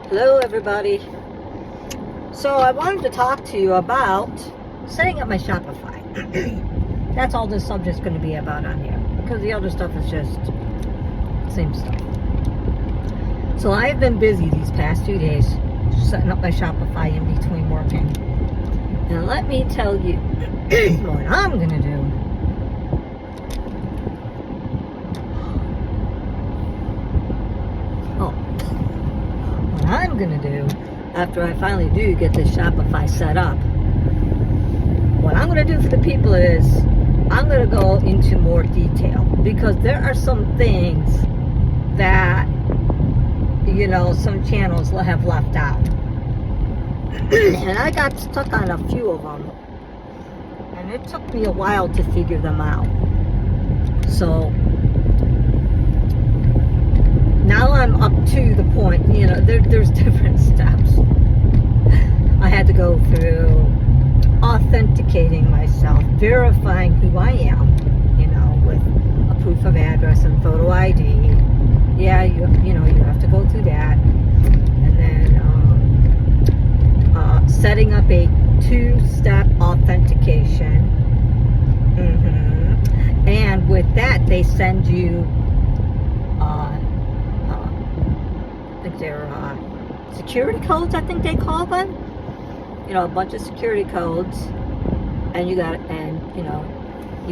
Hello everybody. So I wanted to talk to you about setting up my Shopify. That's all this subject's going to be about on here, because the other stuff is just same stuff. So I've been busy these past 2 days setting up my Shopify in between working. And let me tell you what I'm going to do. I'm gonna do after I finally do get this Shopify set up, what I'm gonna do for the people is I'm gonna go into more detail, because there are some things that some channels have left out and I got stuck on a few of them, and it took me a while to figure them out. So now I'm up to the point, there's different steps. I had to go through authenticating myself, verifying who I am, with a proof of address and photo ID. Yeah, you have to go through that. And then setting up a 2-step authentication. And with that, they send you their security codes, I think they call them. A bunch of security codes, and you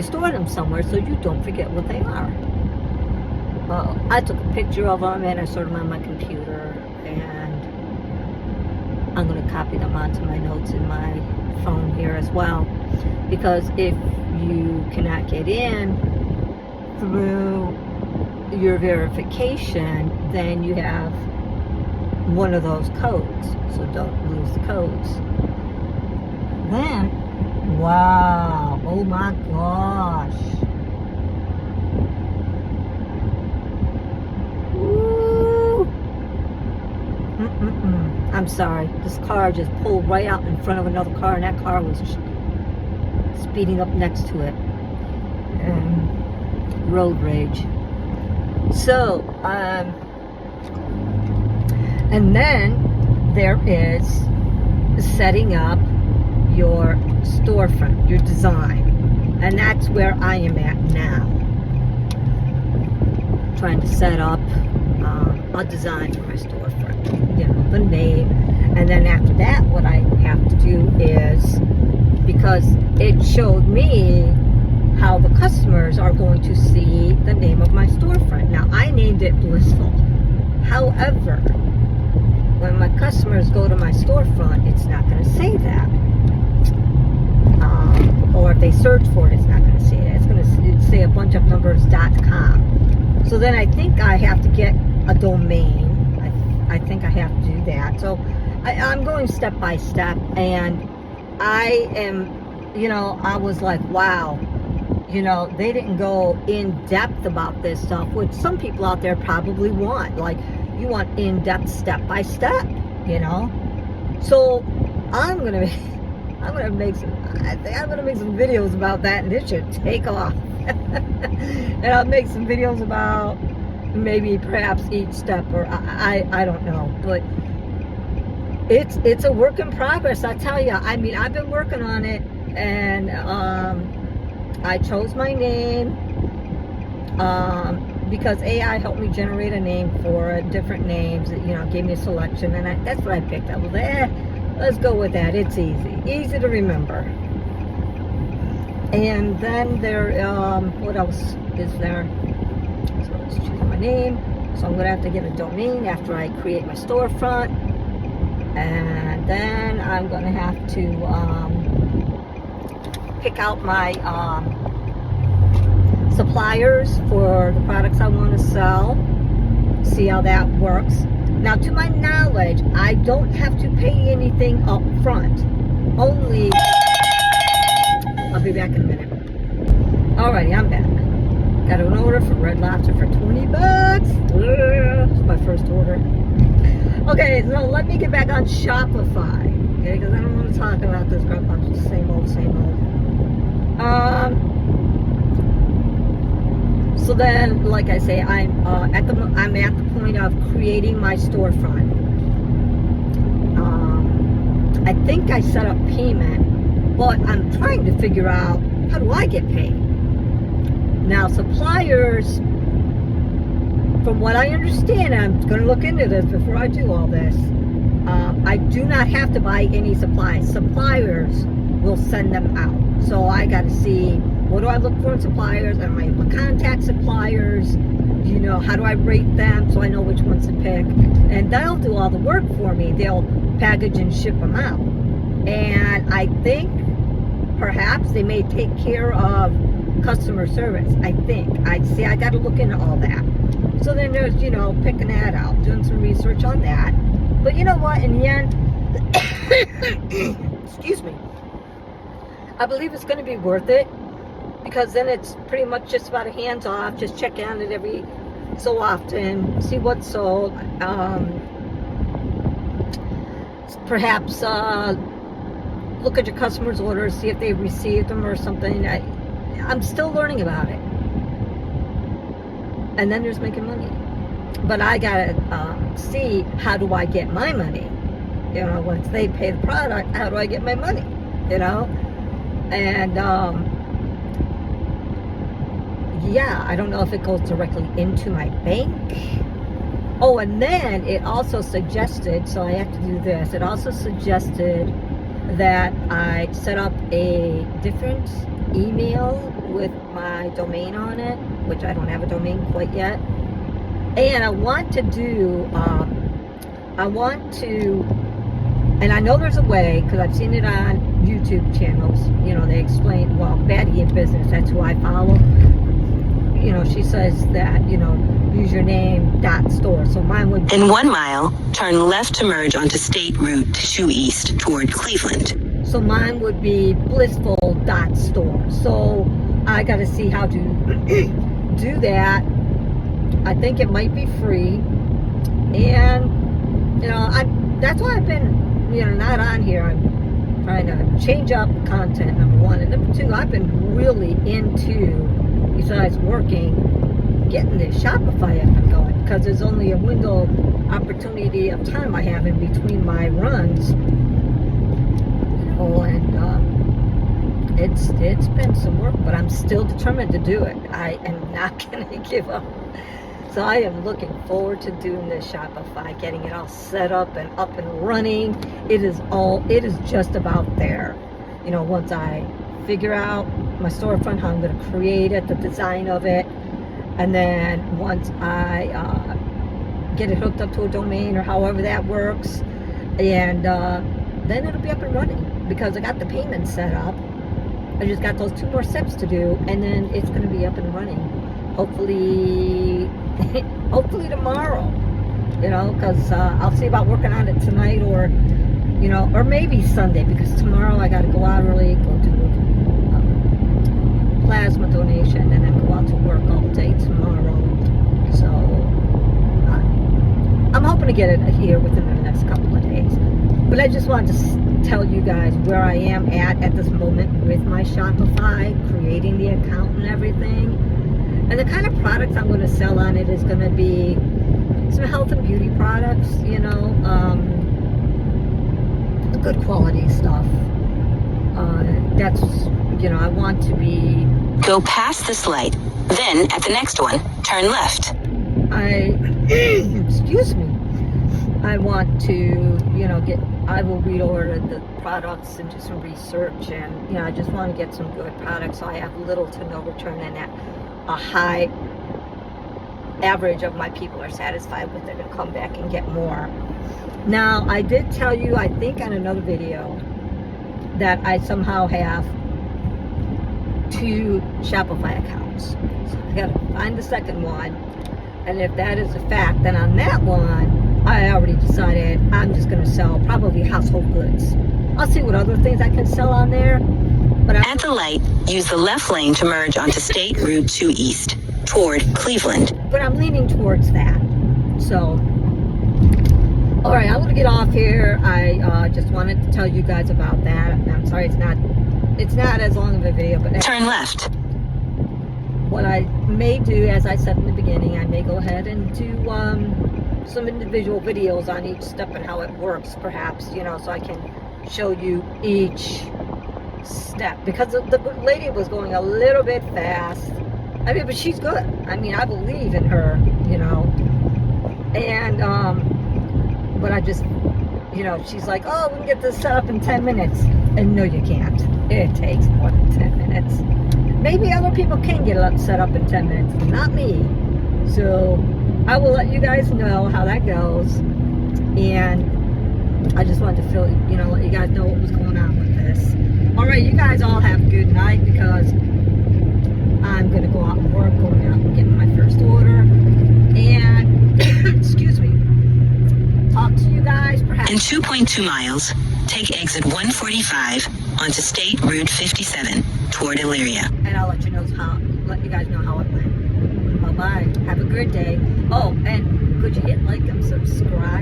store them somewhere so you don't forget what they are. I took a picture of them and I stored them on my computer, and I'm going to copy them onto my notes in my phone here as well, because if you cannot get in through your verification, then you have one of those codes, so don't lose the codes. Then, wow, oh my gosh. Woo. I'm sorry, this car just pulled right out in front of another car, and that car was speeding up next to it. Road rage. So, and then there is setting up your storefront, your design. And that's where I am at now. Trying to set up a design for my storefront. The name. And then after that, what I have to do is, because it showed me how the customers are going to see the name of my storefront. Now, I named it Blissful. However, when my customers go to my storefront, it's not going to say that. Or if they search for it, it's not going to say that. It's going to say a bunch of numbers.com. So then I think I have to get a domain. I think I have to do that. So I'm going step by step, and I am, I was like, wow. They didn't go in depth about this stuff, which some people out there probably want. Like, you want in-depth step by step, So I'm gonna make some videos about that, and it should take off. And I'll make some videos about maybe perhaps each step, or I don't know, but it's a work in progress. I tell you. I mean, I've been working on it, and I chose my name because AI helped me generate a name for it, different names. Gave me a selection, and that's what I picked. I was like, let's go with that. It's easy to remember. And then there, what else is there? So let's choose my name. So I'm gonna have to get a domain after I create my storefront, and then I'm gonna have to pick out my suppliers for the products I want to sell, see how that works. Now, to my knowledge, I don't have to pay anything up front. Only, I'll be back in a minute. Alrighty, I'm back. Got an order from Red Lobster for $20. It's my first order. Okay, so let me get back on Shopify, okay, because I don't want to talk about this crap. I'm just same old. So then, like I say, I'm at the point of creating my storefront. I think I set up payment, but I'm trying to figure out, how do I get paid? Now, suppliers, from what I understand, I'm going to look into this before I do all this, I do not have to buy any supplies. Suppliers will send them out. So I got to see, what do I look for in suppliers? Am I able to contact suppliers? You know, how do I rate them so I know which ones to pick? And they'll do all the work for me. They'll package and ship them out. And I think perhaps they may take care of customer service. I think. I got to look into all that. So then there's, you know, picking that out, doing some research on that. But you know what? In the end, excuse me, I believe it's going to be worth it, because then it's pretty much just about a hands off, just check on it every so often, see what's sold, perhaps look at your customers' orders, see if they've received them or something. I'm still learning about it. And then there's making money. But I gotta see, how do I get my money? You know, once they pay the product, how do I get my money? You know? And yeah, I don't know if it goes directly into my bank. Oh, and then it also suggested, so I have to do this, it also suggested that I set up a different email with my domain on it, which I don't have a domain quite yet. And I want to do, and I know there's a way, because I've seen it on YouTube channels, you know, they explain, well, Baddie in Business, that's who I follow. You know, she says that, you know, use your name, .store. So mine would be, in 1 mile, turn left to merge onto State Route 2 East toward Cleveland. So mine would be blissful.store. So I got to see how to do that. I think it might be free. And, you know, that's why I've been, you know, not on here. I'm trying to change up content, number one. And number two, I've been really into, besides working, getting this Shopify up and going, because there's only a window opportunity of time I have in between my runs, you know, and it's been some work, but I'm still determined to do it. I am not going to give up. So I am looking forward to doing this Shopify, getting it all set up and running. It is just about there. You know, once I figure out my storefront, how I'm going to create it, the design of it, and then once I get it hooked up to a domain or however that works, and then it'll be up and running, because I got the payment set up. I just got those 2 more steps to do, and then it's going to be up and running. Hopefully tomorrow, you know, because I'll see about working on it tonight, or, you know, or maybe Sunday, because tomorrow I got to go out early, go to plasma donation, and then go out to work all day tomorrow. So I'm hoping to get it here within the next couple of days. But I just wanted to tell you guys where I am at this moment with my Shopify, creating the account and everything. And the kind of products I'm going to sell on it is going to be some health and beauty products, you know, good quality stuff. That's, you know, I want to be... Go past this light, then at the next one, turn left. Excuse me. I want to, you know, I will read over the products and do some research, and, you know, I just want to get some good products so I have little to no return, and that a high average of my people are satisfied with it and come back and get more. Now, I did tell you, I think on another video, that I somehow have 2 Shopify accounts. So I gotta find the second one, and if that is a fact, then on that one, I already decided I'm just gonna sell probably household goods. I'll see what other things I can sell on there. But at the light, use the left lane to merge onto State Route 2 East toward Cleveland. But I'm leaning towards that. So, all right, I'm going to get off here. I just wanted to tell you guys about that. I'm sorry, it's not as long of a video, but turn left. What I may do, as I said in the beginning, I may go ahead and do some individual videos on each step and how it works, perhaps, you know, so I can show you each step, because the lady was going a little bit fast. I mean, but she's good. I mean, I believe in her, you know. And but I just, you know, she's like, oh, we can get this set up in 10 minutes. And no, you can't. It takes more than 10 minutes. Maybe other people can get it set up in 10 minutes, not me. So I will let you guys know how that goes. And I just wanted to let you guys know what was going on with this. All right, you guys all have a good night, because I'm going to go out and work, going out and getting my first order. And, excuse me, talk to you guys perhaps. In 2.2 miles, take exit 145 onto State Route 57 toward Elyria. And I'll let you guys know how it went. Bye-bye. Have a good day. Oh, and could you hit like and subscribe?